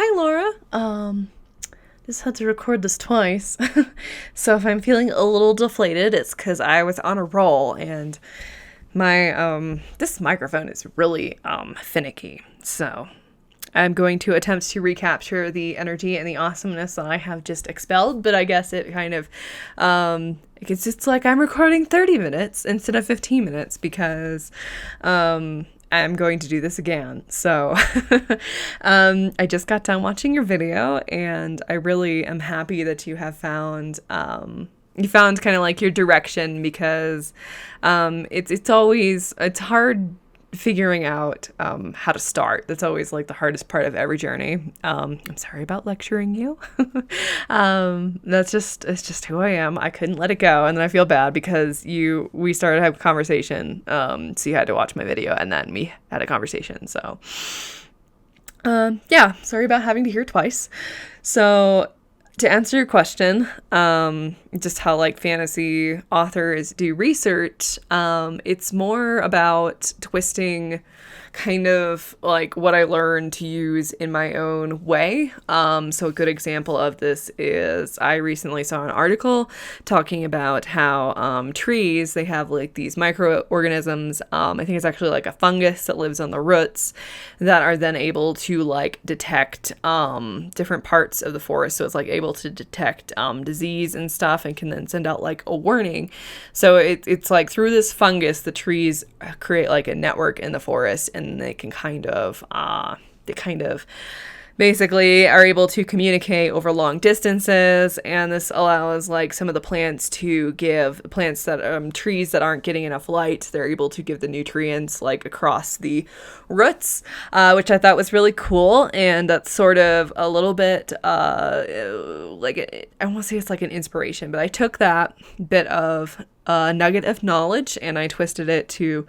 Hi Laura. Just had to record this twice. So if I'm feeling a little deflated, it's because I was on a roll and my this microphone is really finicky. So I'm going to attempt to recapture the energy and the awesomeness that I have just expelled, but I guess it kind of it's like I'm recording 30 minutes instead of 15 minutes because I'm going to do this again. So I just got done watching your video and I really am happy that you have found you found kind of like your direction because it's hard figuring out how to start. That's always like the hardest part of every journey. I'm sorry about lecturing you. It's just who I am. I couldn't let it go, and then I feel bad because we started to have a conversation. So you had to watch my video, and then we had a conversation. So yeah, sorry about having to hear twice. So to answer your question, just how like fantasy authors do research, it's more about twisting kind of like what I learned to use in my own way. So a good example of this is I recently saw an article talking about how trees, they have like these microorganisms. I think it's actually like a fungus that lives on the roots that are then able to like detect different parts of the forest. So it's like able to detect disease and stuff and can then send out like a warning. So it's like through this fungus, the trees create like a network in the forest, and they can kind of basically are able to communicate over long distances, and this allows like some of the plants to give plants that trees that aren't getting enough light, they're able to give the nutrients like across the roots, which I thought was really cool. And that's sort of a little bit I won't say it's like an inspiration, but I took that bit of nugget of knowledge and I twisted it to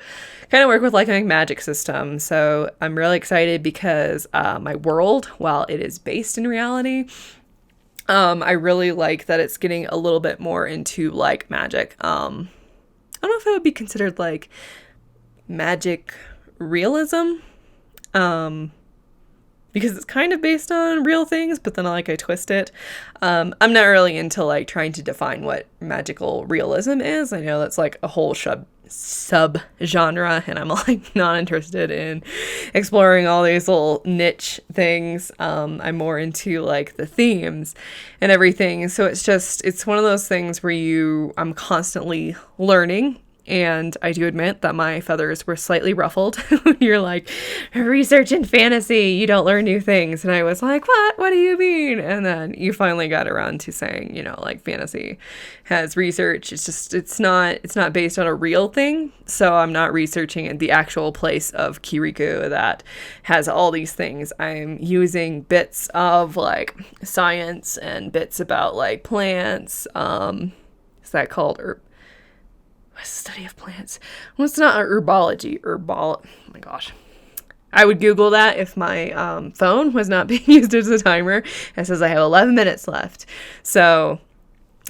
kind of work with like a magic system. So I'm really excited because my world, while it is based in reality, I really like that it's getting a little bit more into like magic. I don't know if it would be considered like magic realism, because it's kind of based on real things, but then like I twist it. I'm not really into like trying to define what magical realism is. I know that's like a whole sub genre, and I'm like not interested in exploring all these little niche things. I'm more into like the themes and everything. So it's one of those things where I'm constantly learning. And I do admit that my feathers were slightly ruffled when you're like, research in fantasy, you don't learn new things. And I was like, what? What do you mean? And then you finally got around to saying, like fantasy has research. It's not based on a real thing. So I'm not researching the actual place of Kirikou that has all these things. I'm using bits of like science and bits about like plants. Is that called study of plants? Well, it's not herbology. Oh my gosh. I would Google that if my phone was not being used as a timer. It says I have 11 minutes left. So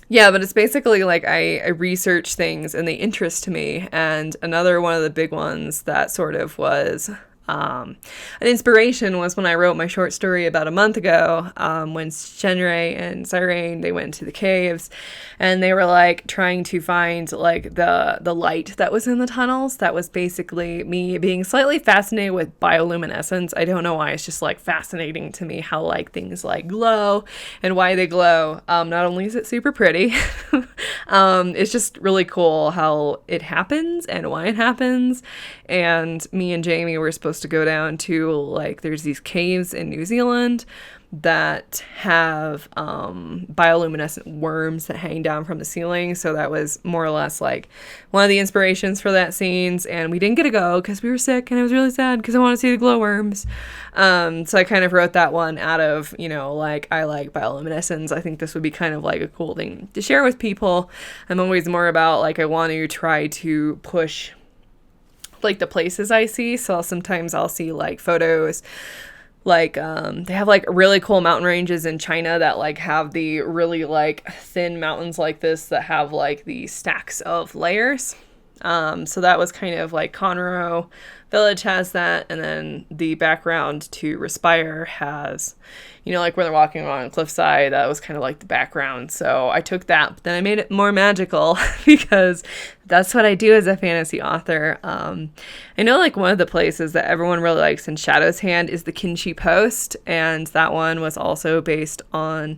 yeah, but it's basically like I research things and they interest me. And another one of the big ones that sort of was an inspiration was when I wrote my short story about a month ago, when Shenrei and Sirene, they went to the caves and they were like trying to find like the light that was in the tunnels. That was basically me being slightly fascinated with bioluminescence. I don't know why, it's just like fascinating to me how like things like glow and why they glow. Not only is it super pretty, it's just really cool how it happens and why it happens. And me and Jamie were supposed to go down to like there's these caves in New Zealand that have bioluminescent worms that hang down from the ceiling. So that was more or less like one of the inspirations for that scenes. And we didn't get to go because we were sick and it was really sad because I want to see the glowworms. So I kind of wrote that one out of, like I like bioluminescence. I think this would be kind of like a cool thing to share with people. I'm always more about like I want to try to push like the places I see. So sometimes I'll see like photos like they have like really cool mountain ranges in China that like have the really like thin mountains like this that have like the stacks of layers. So that was kind of like Conroe Village has that, and then the background to Respire has, you know, like where they're walking along a cliffside, that was kind of like the background. So I took that, but then I made it more magical because that's what I do as a fantasy author. I know like one of the places that everyone really likes in Shadow's Hand is the Kinshi Post, and that one was also based on,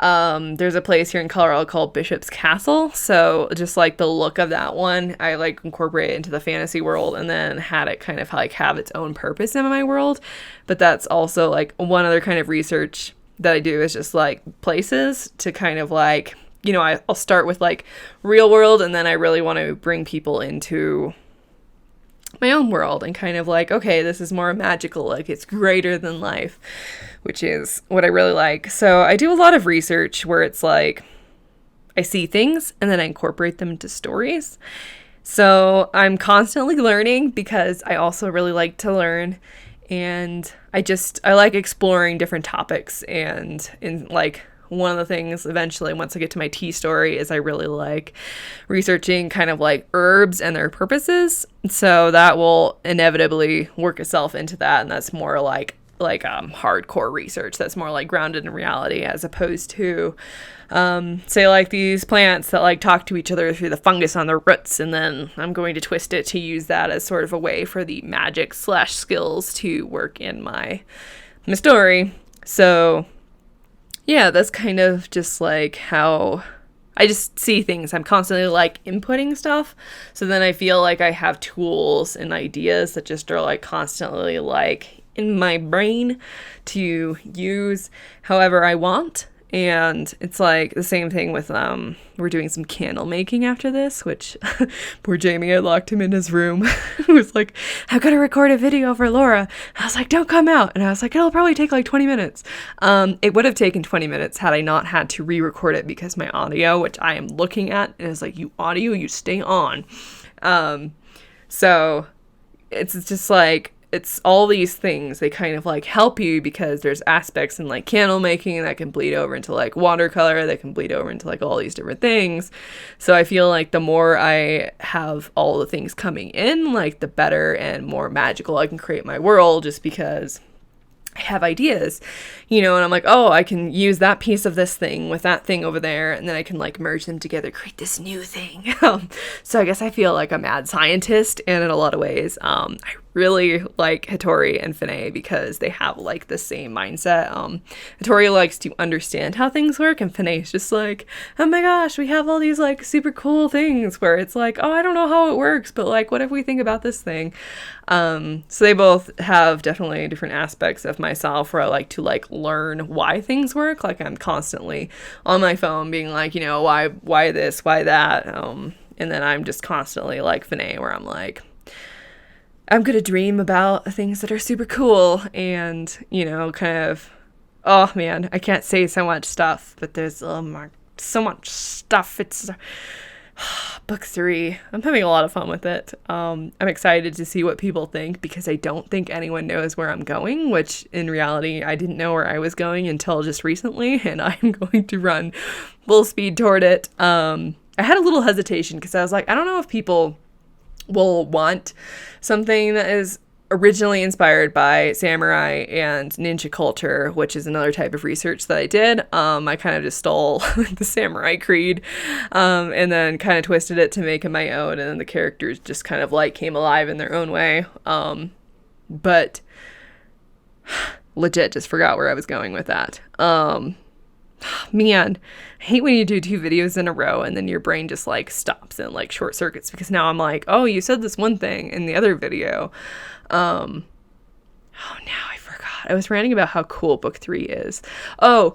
there's a place here in Colorado called Bishop's Castle. So just like the look of that one, I like incorporate it into the fantasy world and then had it kind of like have its own purpose in my world. But that's also like one other kind of research that I do is just like places to kind of like, you know, I'll start with like real world, and then I really want to bring people into my own world and kind of like, okay, this is more magical, like it's greater than life, which is what I really like. So I do a lot of research where it's like I see things and then I incorporate them into stories. So I'm constantly learning because I also really like to learn, and I like exploring different topics. And in like one of the things eventually once I get to my tea story is I really like researching kind of like herbs and their purposes. So that will inevitably work itself into that, and that's more like hardcore research that's more like grounded in reality, as opposed to say like these plants that like talk to each other through the fungus on their roots, and then I'm going to twist it to use that as sort of a way for the magic / skills to work in my story. So yeah, that's kind of just like how I just see things. I'm constantly like inputting stuff. So then I feel like I have tools and ideas that just are like constantly like in my brain to use however I want. And it's like the same thing with we're doing some candle making after this, which poor Jamie, I locked him in his room. He was like, I've got to record a video for Laura. I was like, don't come out. And I was like, it'll probably take like 20 minutes. It would have taken 20 minutes had I not had to re-record it, because my audio, which I am looking at, is like, you audio, you stay on. So it's just like, it's all these things, they kind of like help you, because there's aspects in like candle making that can bleed over into like watercolor, that can bleed over into like all these different things. So I feel like the more I have all the things coming in, like the better and more magical I can create my world, just because I have ideas, you know, and I'm like, oh, I can use that piece of this thing with that thing over there, and then I can like merge them together, create this new thing. So I guess I feel like a mad scientist, and in a lot of ways, I really like Hattori and Fine because they have like the same mindset. Hattori likes to understand how things work, and Fine is just like, oh my gosh, we have all these like super cool things where it's like, oh, I don't know how it works, but like, what if we think about this thing? So they both have definitely different aspects of myself where I like to like learn why things work. Like I'm constantly on my phone being like, you know, why this, why that? And then I'm just constantly like Fine, where I'm like, I'm going to dream about things that are super cool, and, you know, kind of, oh man, I can't say so much stuff, but there's so much stuff. It's book 3. I'm having a lot of fun with it. I'm excited to see what people think, because I don't think anyone knows where I'm going, which in reality, I didn't know where I was going until just recently, and I'm going to run full speed toward it. I had a little hesitation because I was like, I don't know if people will want something that is originally inspired by samurai and ninja culture, which is another type of research that I did. I kind of just stole the samurai creed, and then kind of twisted it to make it my own, and then the characters just kind of like came alive in their own way. But legit just forgot where I was going with that. Man, I hate when you do 2 videos in a row and then your brain just like stops and like short circuits, because now I'm like, oh, you said this one thing in the other video. Oh, now I forgot. I was ranting about how cool book 3 is. I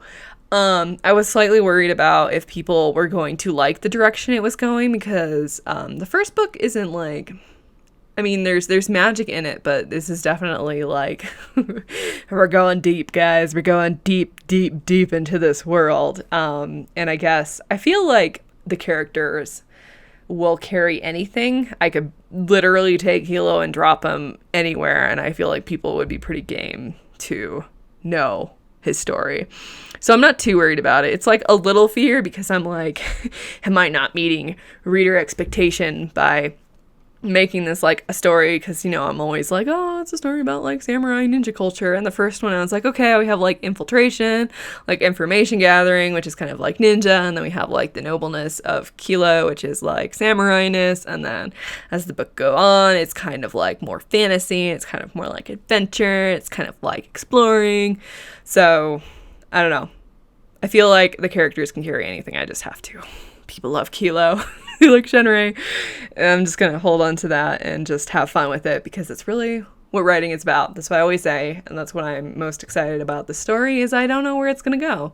was slightly worried about if people were going to like the direction it was going, because the first book isn't like, I mean, there's magic in it, but this is definitely like, we're going deep, guys. We're going deep, deep, deep into this world. And I guess I feel like the characters will carry anything. I could literally take Hilo and drop him anywhere, and I feel like people would be pretty game to know his story. So I'm not too worried about it. It's like a little fear, because I'm like, am I not meeting reader expectation by making this like a story because, you know, I'm always like, oh, it's a story about like samurai ninja culture. And the first one I was like, okay, we have like infiltration, like information gathering, which is kind of like ninja, and then we have like the nobleness of Kilo, which is like samurai-ness. And then as the book go on, it's kind of like more fantasy, it's kind of more like adventure, it's kind of like exploring. So I don't know, I feel like the characters can carry anything. I just have to. People love Kilo. They like Shenrei. And I'm just going to hold on to that and just have fun with it because it's really what writing is about. That's what I always say. And that's what I'm most excited about the story is I don't know where it's going to go.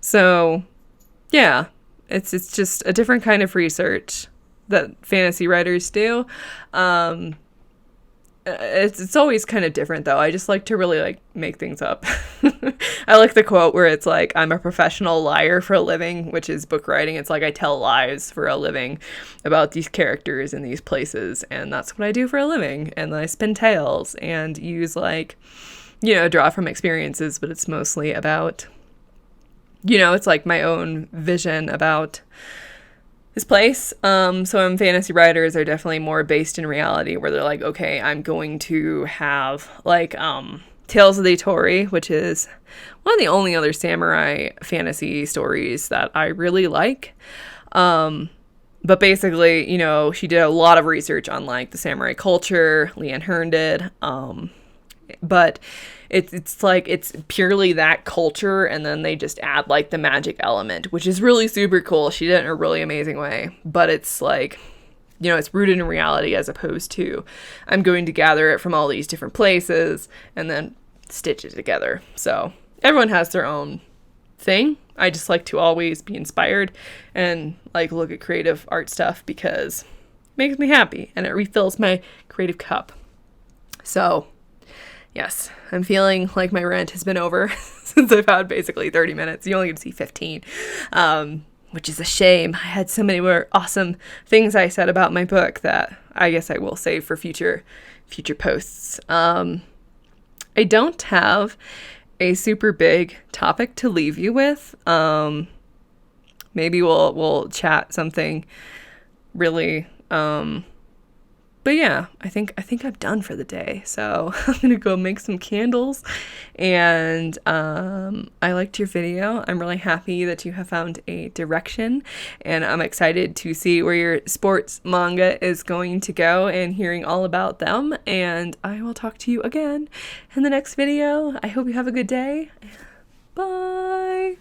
So yeah, it's just a different kind of research that fantasy writers do. It's always kind of different though. I just like to really like make things up. I like the quote where it's like, I'm a professional liar for a living, which is book writing. It's like I tell lies for a living about these characters in these places, and that's what I do for a living. And then I spin tales and use like, you know, draw from experiences, but it's mostly about, you know, it's like my own vision about this place. Some fantasy writers are definitely more based in reality where they're like, okay, I'm going to have like Tales of the Tori, which is one of the only other samurai fantasy stories that I really like. But basically, you know, she did a lot of research on like the samurai culture. Leanne Hearn did. But it's like it's purely that culture, and then they just add like the magic element, which is really super cool. She did it in a really amazing way, but it's like, you know, it's rooted in reality as opposed to I'm going to gather it from all these different places and then stitch it together. So everyone has their own thing. I just like to always be inspired and like look at creative art stuff because it makes me happy and it refills my creative cup. So yes, I'm feeling like my rant has been over since I've had basically 30 minutes. You only get to see 15, which is a shame. I had so many more awesome things I said about my book that I guess I will save for future posts. I don't have a super big topic to leave you with. Maybe we'll chat something really but yeah, I think I'm done for the day. So I'm going to go make some candles. And I liked your video. I'm really happy that you have found a direction. And I'm excited to see where your sports manga is going to go and hearing all about them. And I will talk to you again in the next video. I hope you have a good day. Bye.